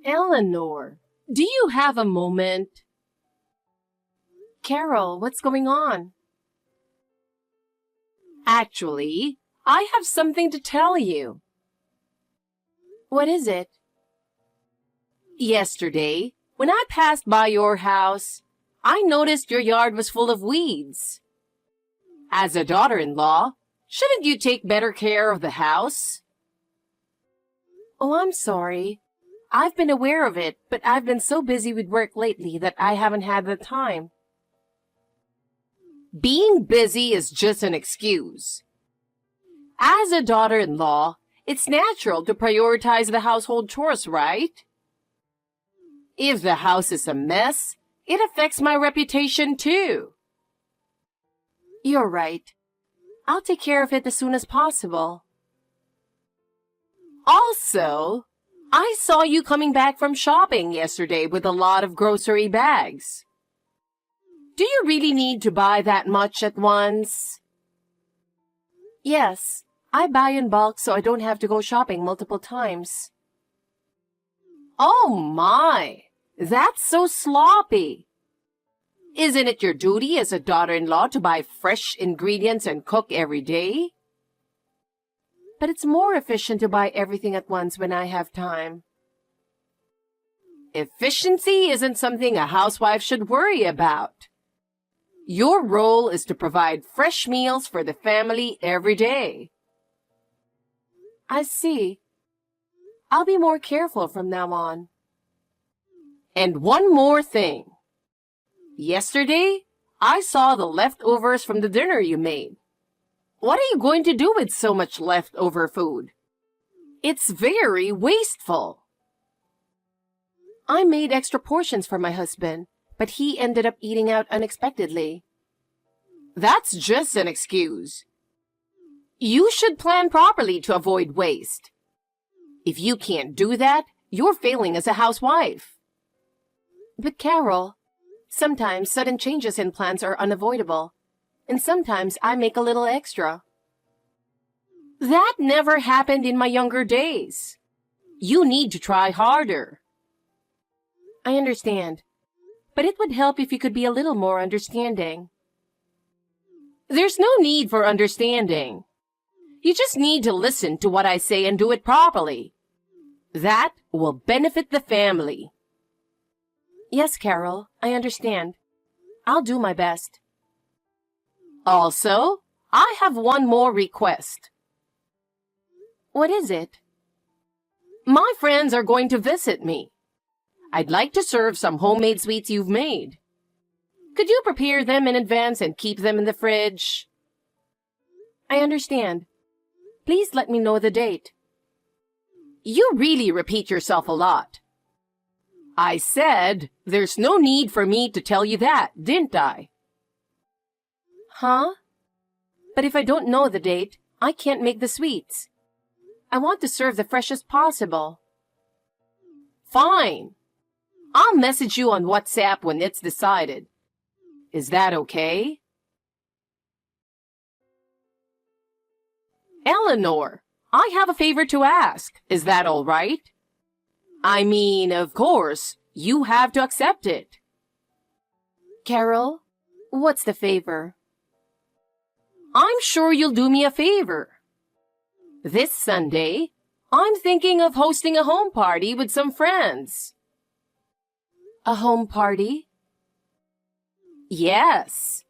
Eleanor, do you have a moment? Carol, what's going on? Actually, I have something to tell you. What is it? Yesterday, when I passed by your house, I noticed your yard was full of weeds. As a daughter-in-law, shouldn't you take better care of the house? Oh, I'm sorry. I've been aware of it, but I've been so busy with work lately that I haven't had the time. Being busy is just an excuse. As a daughter-in-law, it's natural to prioritize the household chores, right? If the house is a mess, it affects my reputation too. You're right. I'll take care of it as soon as possible. Also, I saw you coming back from shopping yesterday with a lot of grocery bags. Do you really need to buy that much at once? Yes, I buy in bulk so I don't have to go shopping multiple times. Oh my, that's so sloppy. Isn't it your duty as a daughter-in-law to buy fresh ingredients and cook every day? But it's more efficient to buy everything at once when I have time. Efficiency isn't something a housewife should worry about. Your role is to provide fresh meals for the family every day. I see. I'll be more careful from now on. And one more thing. Yesterday, I saw the leftovers from the dinner you made. What are you going to do with so much leftover food? It's very wasteful. I made extra portions for my husband, but he ended up eating out unexpectedly. That's just an excuse. You should plan properly to avoid waste. If you can't do that, you're failing as a housewife. But Carol, sometimes sudden changes in plans are unavoidable, and sometimes I make a little extra. That never happened in my younger days. You need to try harder. I understand, but it would help if you could be a little more understanding. There's no need for understanding. You just need to listen to what I say and do it properly. That will benefit the family. Yes, Carol, I understand. I'll do my best. Also, I have one more request. What is it? My friends are going to visit me. I'd like to serve some homemade sweets you've made. Could you prepare them in advance and keep them in the fridge? I understand. Please let me know the date. You really repeat yourself a lot. I said there's no need for me to tell you that, didn't I? Huh? But if I don't know the date, I can't make the sweets. I want to serve the freshest possible. Fine. I'll message you on WhatsApp when it's decided. Is that okay? Eleanor, I have a favor to ask. Is that all right? I mean, of course, you have to accept it. Carol, what's the favor? I'm sure you'll do me a favor. This Sunday, I'm thinking of hosting a home party with some friends. A home party? Yes.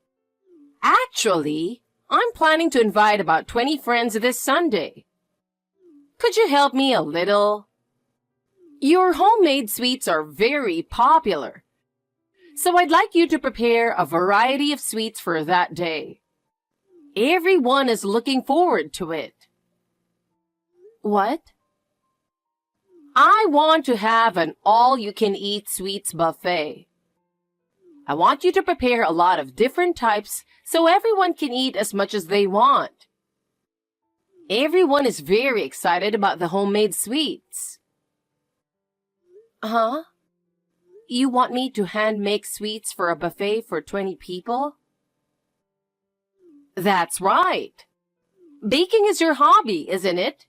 Actually, I'm planning to invite about 20 friends this Sunday. Could you help me a little? Your homemade sweets are very popular, so I'd like you to prepare a variety of sweets for that day. Everyone is looking forward to it. What? I want to have an all-you-can-eat sweets buffet. I want you to prepare a lot of different types so everyone can eat as much as they want. Everyone is very excited about the homemade sweets. Huh? You want me to hand-make sweets for a buffet for 20 people? That's right. Baking is your hobby, isn't it?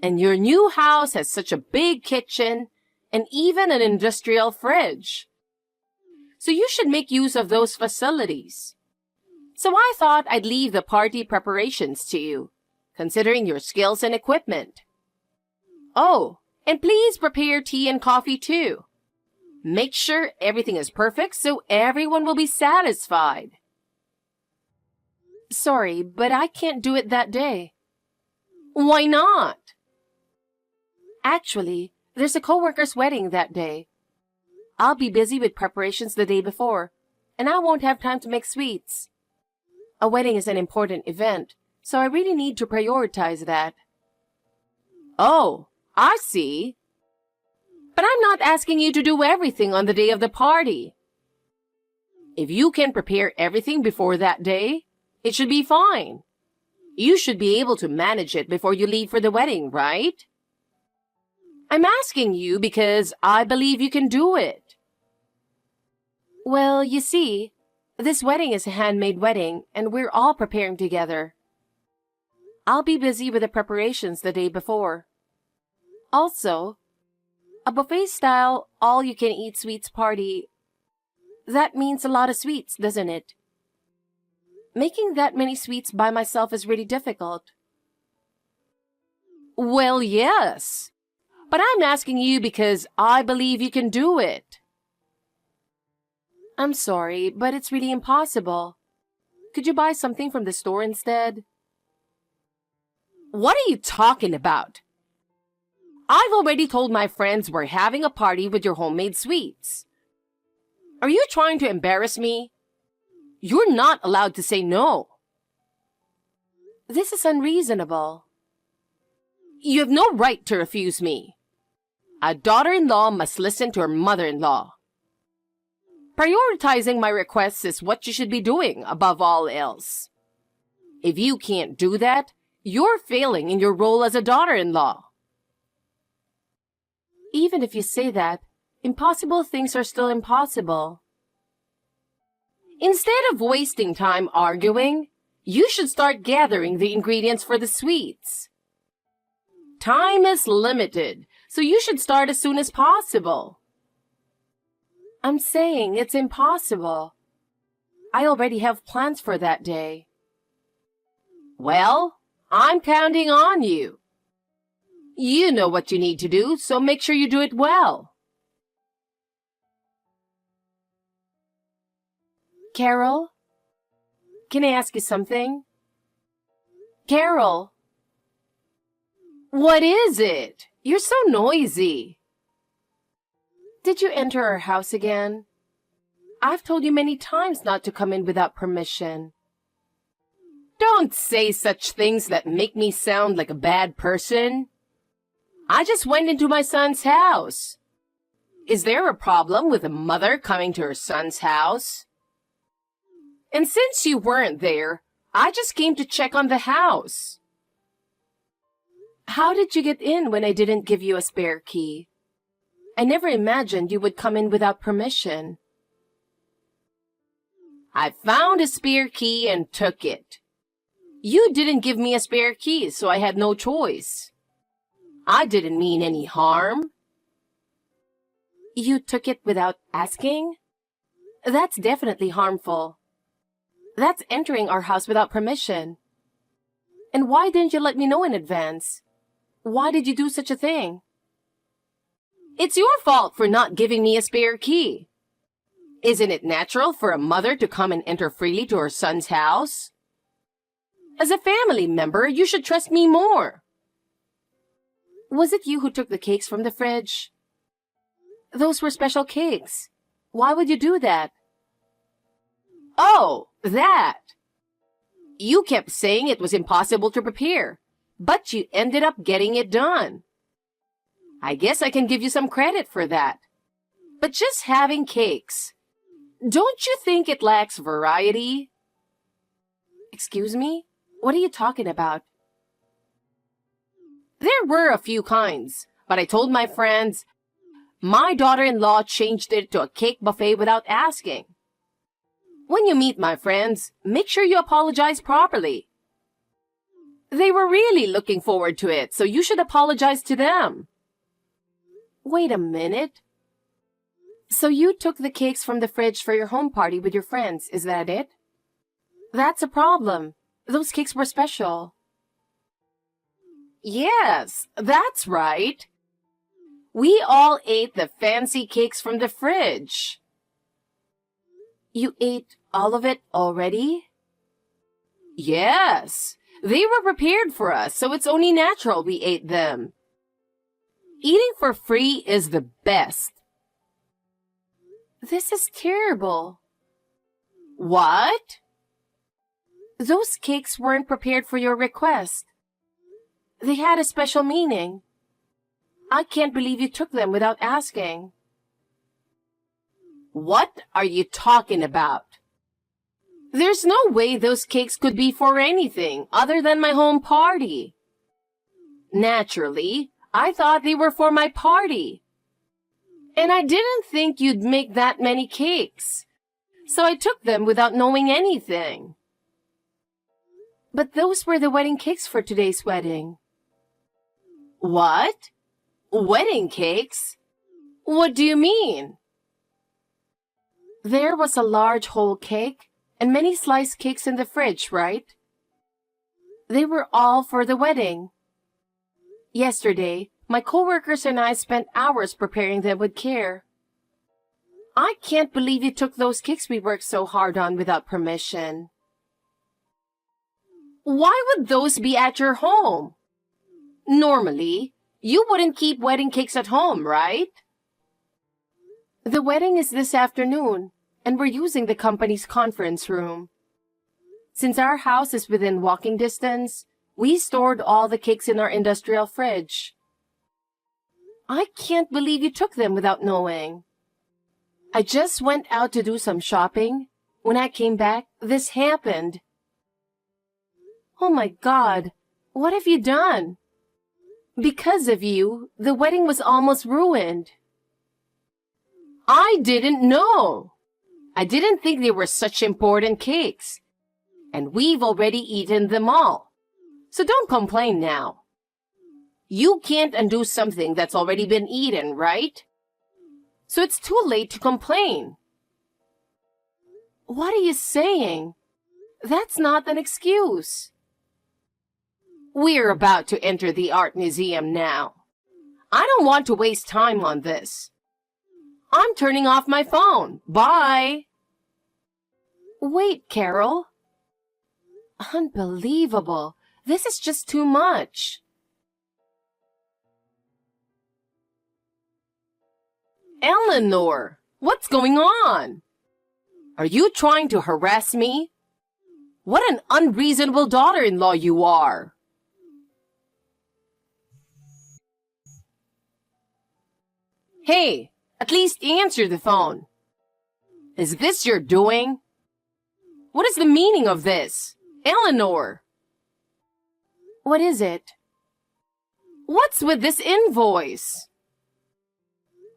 And your new house has such a big kitchen, and even an industrial fridge. So you should make use of those facilities. So I thought I'd leave the party preparations to you, considering your skills and equipment. Oh, and please prepare tea and coffee too. Make sure everything is perfect so everyone will be satisfied. Sorry, but I can't do it that day. Why not? Actually, there's a coworker's wedding that day. I'll be busy with preparations the day before, and I won't have time to make sweets. A wedding is an important event, so I really need to prioritize that. Oh, I see. But I'm not asking you to do everything on the day of the party. If you can prepare everything before that day, it should be fine. You should be able to manage it before you leave for the wedding, right? I'm asking you because I believe you can do it. Well, you see, this wedding is a handmade wedding, and we're all preparing together. I'll be busy with the preparations the day before. Also, a buffet-style, all-you-can-eat sweets party, that means a lot of sweets, doesn't it? Making that many sweets by myself is really difficult. Well, yes, but I'm asking you because I believe you can do it. I'm sorry, but it's really impossible. Could you buy something from the store instead? What are you talking about? I've already told my friends we're having a party with your homemade sweets. Are you trying to embarrass me? You're not allowed to say no. This is unreasonable. You have no right to refuse me. A daughter-in-law must listen to her mother-in-law. Prioritizing my requests is what you should be doing above all else. If you can't do that, you're failing in your role as a daughter-in-law. Even if you say that, impossible things are still impossible. Instead of wasting time arguing, you should start gathering the ingredients for the sweets. Time is limited, so you should start as soon as possible. I'm saying it's impossible. I already have plans for that day. Well, I'm counting on you. You know what you need to do, so make sure you do it well. Carol? Can I ask you something? Carol? What is it? You're so noisy. Did you enter our house again? I've told you many times not to come in without permission. Don't say such things that make me sound like a bad person. I just went into my son's house. Is there a problem with a mother coming to her son's house? And since you weren't there, I just came to check on the house. How did you get in when I didn't give you a spare key? I never imagined you would come in without permission. I found a spare key and took it. You didn't give me a spare key, so I had no choice. I didn't mean any harm. You took it without asking? That's definitely harmful. That's entering our house without permission. And why didn't you let me know in advance? Why did you do such a thing? It's your fault for not giving me a spare key. Isn't it natural for a mother to come and enter freely to her son's house? As a family member, you should trust me more. Was it you who took the cakes from the fridge? Those were special cakes. Why would you do that? Oh, that. You kept saying it was impossible to prepare, but you ended up getting it done. I guess I can give you some credit for that. But just having cakes, don't you think it lacks variety? Excuse me? What are you talking about? There were a few kinds, but I told my friends, my daughter-in-law changed it to a cake buffet without asking. When you meet my friends, make sure you apologize properly. They were really looking forward to it, so you should apologize to them. Wait a minute. So you took the cakes from the fridge for your home party with your friends, is that it? That's a problem. Those cakes were special. Yes, that's right. We all ate the fancy cakes from the fridge. You ate all of it already? Yes, they were prepared for us, so it's only natural we ate them. Eating for free is the best. This is terrible. What? Those cakes weren't prepared for your request. They had a special meaning. I can't believe you took them without asking. What are you talking about? There's no way those cakes could be for anything other than my home party. Naturally, I thought they were for my party. And I didn't think you'd make that many cakes, so I took them without knowing anything. But those were the wedding cakes for today's wedding. What? Wedding cakes? What do you mean? There was a large whole cake and many sliced cakes in the fridge, right? They were all for the wedding. Yesterday, my coworkers and I spent hours preparing them with care. I can't believe you took those cakes we worked so hard on without permission. Why would those be at your home? Normally, you wouldn't keep wedding cakes at home, right? The wedding is this afternoon, and we're using the company's conference room. Since our house is within walking distance, we stored all the cakes in our industrial fridge. I can't believe you took them without knowing. I just went out to do some shopping. When I came back, this happened. Oh my God, what have you done? Because of you, the wedding was almost ruined. I didn't know. I didn't think they were such important cakes. And we've already eaten them all. So don't complain now. You can't undo something that's already been eaten, right? So it's too late to complain. What are you saying? That's not an excuse. We're about to enter the art museum now. I don't want to waste time on this. I'm turning off my phone. Bye. Wait, Carol. Unbelievable. This is just too much. Eleanor, what's going on? Are you trying to harass me? What an unreasonable daughter-in-law you are. Hey, at least answer the phone. Is this your doing? What is the meaning of this? Eleanor! What is it? What's with this invoice?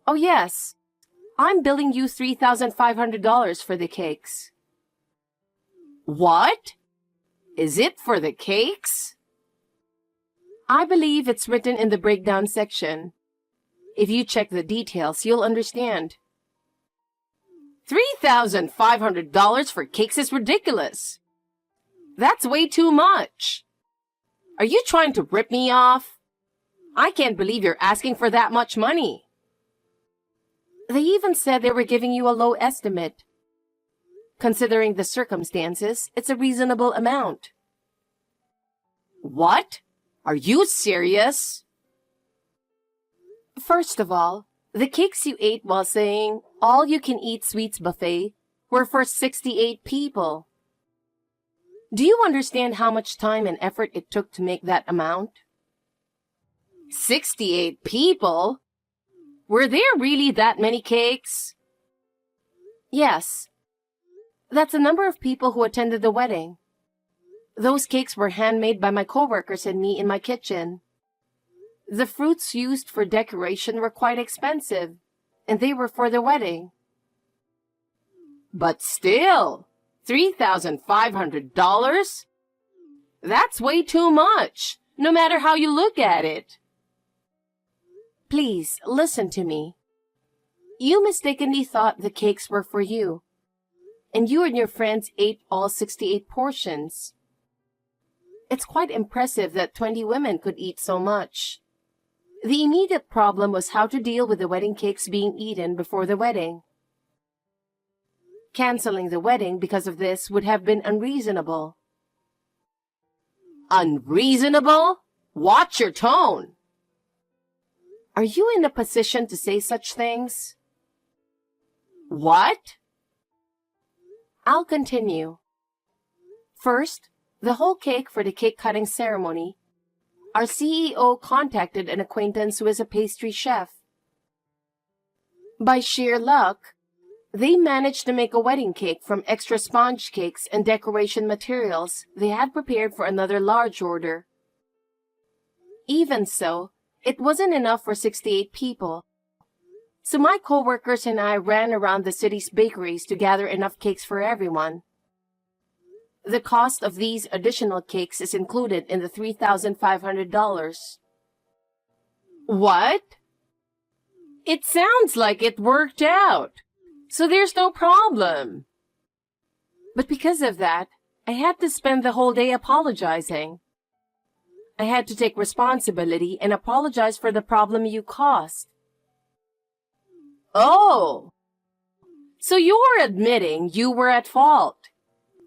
Oh yes, I'm billing you $3,500 for the cakes. What? Is it for the cakes? I believe it's written in the breakdown section. If you check the details, you'll understand. $3,500 for cakes is ridiculous. That's way too much. Are you trying to rip me off? I can't believe you're asking for that much money. They even said they were giving you a low estimate. Considering the circumstances, it's a reasonable amount. What? Are you serious? First of all, the cakes you ate while saying all-you-can-eat sweets buffet were for 68 people. Do you understand how much time and effort it took to make that amount? 68 people? Were there really that many cakes? Yes. That's the number of people who attended the wedding. Those cakes were handmade by my coworkers and me in my kitchen. The fruits used for decoration were quite expensive, and they were for the wedding. But still, $3,500? That's way too much, no matter how you look at it. Please, listen to me. You mistakenly thought the cakes were for you, and you and your friends ate all 68 portions. It's quite impressive that 20 women could eat so much. The immediate problem was how to deal with the wedding cakes being eaten before the wedding. Canceling the wedding because of this would have been unreasonable. Unreasonable? Watch your tone! Are you in a position to say such things? What? I'll continue. First, the whole cake for the cake-cutting ceremony. Our CEO contacted an acquaintance who is a pastry chef. By sheer luck, they managed to make a wedding cake from extra sponge cakes and decoration materials they had prepared for another large order. Even so, it wasn't enough for 68 people. So my coworkers and I ran around the city's bakeries to gather enough cakes for everyone. The cost of these additional cakes is included in the $3,500. What? It sounds like it worked out, so there's no problem. But because of that, I had to spend the whole day apologizing. I had to take responsibility and apologize for the problem you caused. Oh, so you're admitting you were at fault.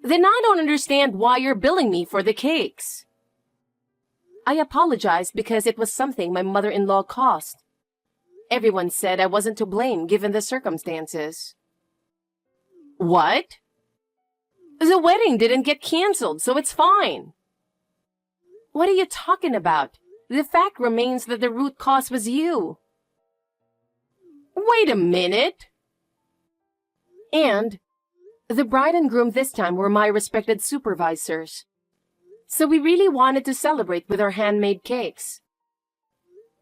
Then I don't understand why you're billing me for the cakes. I apologized because it was something my mother-in-law caused. Everyone said I wasn't to blame given the circumstances. What? The wedding didn't get canceled, so it's fine. What are you talking about? The fact remains that the root cause was you. Wait a minute. And the bride and groom this time were my respected supervisors. So we really wanted to celebrate with our handmade cakes.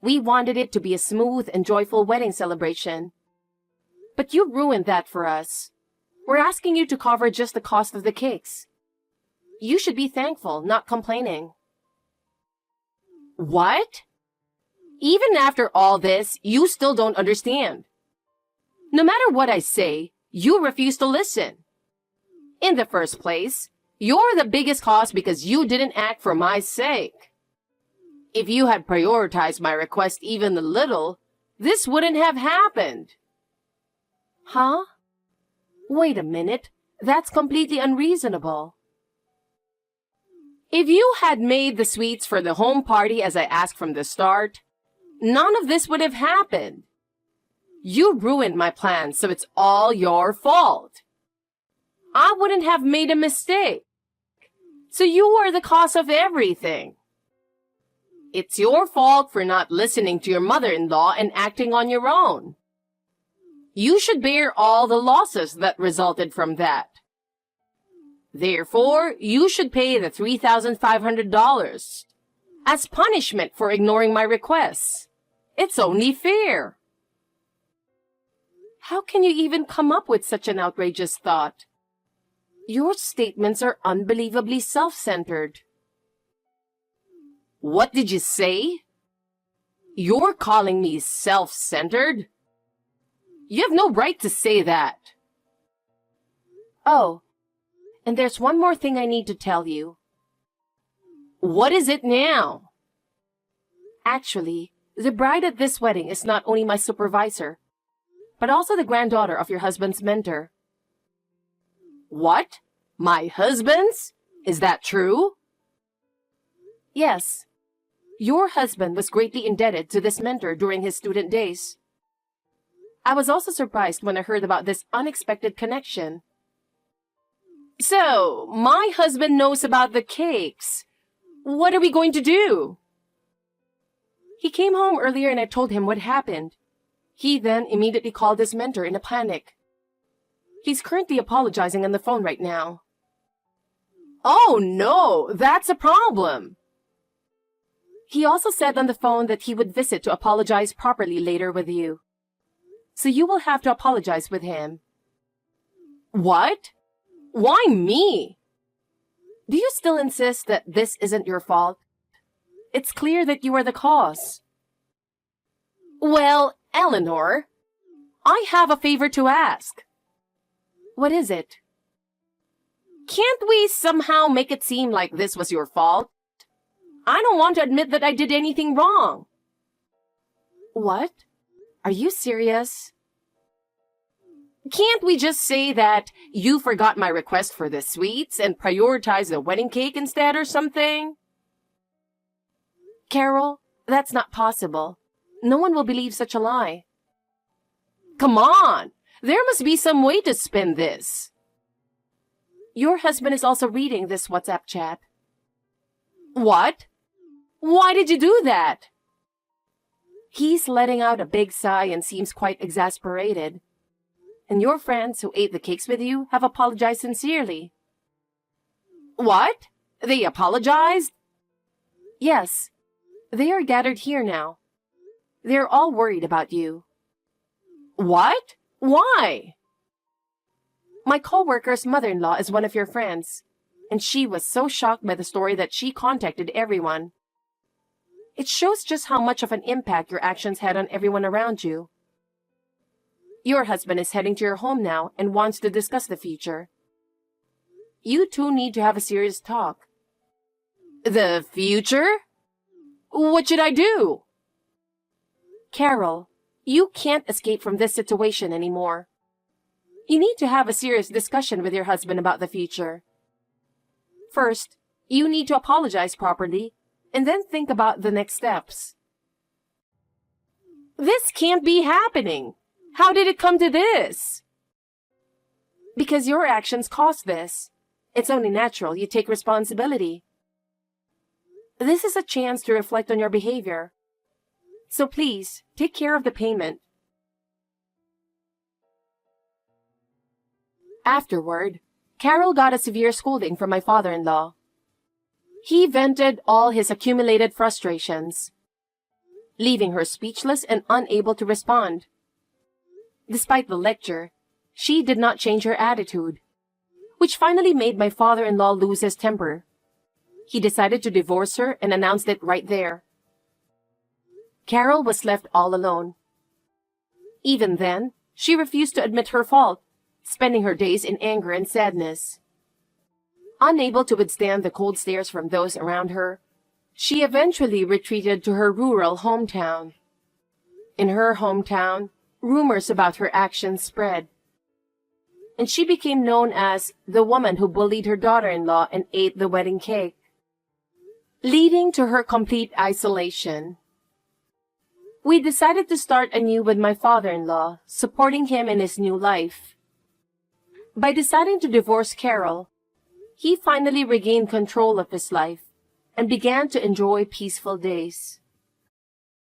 We wanted it to be a smooth and joyful wedding celebration. But you ruined that for us. We're asking you to cover just the cost of the cakes. You should be thankful, not complaining. What? Even after all this, you still don't understand. No matter what I say, you refuse to listen. In the first place, you're the biggest cause because you didn't act for my sake. If you had prioritized my request even a little, this wouldn't have happened. Huh? Wait a minute. That's completely unreasonable. If you had made the sweets for the home party as I asked from the start, none of this would have happened. You ruined my plans, so it's all your fault. I wouldn't have made a mistake. So you are the cause of everything. It's your fault for not listening to your mother-in-law and acting on your own. You should bear all the losses that resulted from that. Therefore, you should pay the $3,500 as punishment for ignoring my requests. It's only fair. How can you even come up with such an outrageous thought? Your statements are unbelievably self-centered. What did you say? You're calling me self-centered? You have no right to say that. Oh, and there's one more thing I need to tell you. What is it now? Actually, the bride at this wedding is not only my supervisor, but also the granddaughter of your husband's mentor. What? My husband's? Is that true? Yes. Your husband was greatly indebted to this mentor during his student days. I was also surprised when I heard about this unexpected connection. So, my husband knows about the cakes. What are we going to do? He came home earlier and I told him what happened. He then immediately called his mentor in a panic. He's currently apologizing on the phone right now. Oh no, that's a problem. He also said on the phone that he would visit to apologize properly later with you. So you will have to apologize with him. What? Why me? Do you still insist that this isn't your fault? It's clear that you are the cause. Well, Eleanor, I have a favor to ask. What is it? Can't we somehow make it seem like this was your fault? I don't want to admit that I did anything wrong. What? Are you serious? Can't we just say that you forgot my request for the sweets and prioritize the wedding cake instead or something? Carol, that's not possible. No one will believe such a lie. Come on! There must be some way to spin this. Your husband is also reading this WhatsApp chat. What? Why did you do that? He's letting out a big sigh and seems quite exasperated. And your friends who ate the cakes with you have apologized sincerely. What? They apologized? Yes. They are gathered here now. They're all worried about you. What? Why? My co-worker's mother-in-law is one of your friends, and she was so shocked by the story that she contacted everyone. It shows just how much of an impact your actions had on everyone around you. Your husband is heading to your home now and wants to discuss the future. You two need to have a serious talk. The future? What should I do? Carol, you can't escape from this situation anymore. You need to have a serious discussion with your husband about the future. First, you need to apologize properly, and then think about the next steps. This can't be happening. How did it come to this? Because your actions caused this. It's only natural you take responsibility. This is a chance to reflect on your behavior. So please, take care of the payment. Afterward, Carol got a severe scolding from my father-in-law. He vented all his accumulated frustrations, leaving her speechless and unable to respond. Despite the lecture, she did not change her attitude, which finally made my father-in-law lose his temper. He decided to divorce her and announced it right there. Carol was left all alone. Even then, she refused to admit her fault, spending her days in anger and sadness. Unable to withstand the cold stares from those around her, she eventually retreated to her rural hometown. In her hometown, rumors about her actions spread, and she became known as the woman who bullied her daughter-in-law and ate the wedding cake, leading to her complete isolation. We decided to start anew with my father-in-law, supporting him in his new life. By deciding to divorce Carol, he finally regained control of his life and began to enjoy peaceful days.